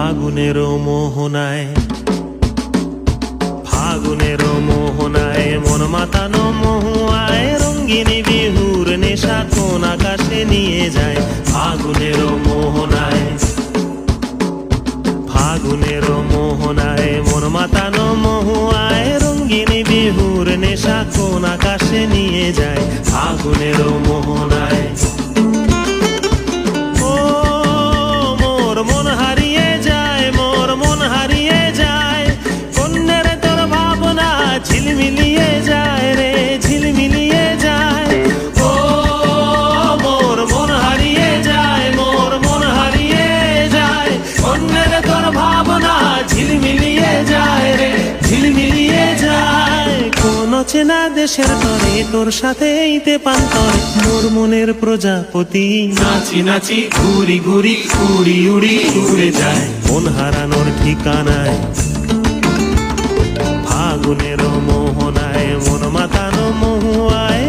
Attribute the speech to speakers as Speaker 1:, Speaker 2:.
Speaker 1: ফাগুনেরও মোহনায়, ফাগুনেরও মোহনায় মন মাতানো মহুয়ায় রঙ্গিনী বিহুর নেশা কোন আকাশে নিয়ে যায়। ফাগুনেরও মোহনায়, ফাগুনেরও মোহনায় মন মাতানো মহুয়ায় রঙ্গিনী বিহুর নেশা কোন আকাশে নিয়ে যায়। ফাগুনেরও মোহনায় ও মোর মন হারিয়ে যায়, মোর মন হারিয়ে যায়, কন্যের তোর ভাবনা ঝিলমিলিয়ে যায় রে, ঝিলমিলিয়ে যায়। ও মোর মন হারিয়ে যায়, মোর মন হারিয়ে যায়, কন্যের তোর ভাবনা ঝিলমিলিয়ে যায় রে, ঝিলমিলিয়ে যায়। কোন চেনা দেশের তরে তোর সাথে এইতে পান্তরে মোর মনের প্রজাপতি নাচি নাচি ঘুরি ঘুরি উড়ি উড়ি উড়ে যায় মন হারানোর ঠিকানায়। ফাগুনেরও মোহনায় মন মাতানো মহুয়ায়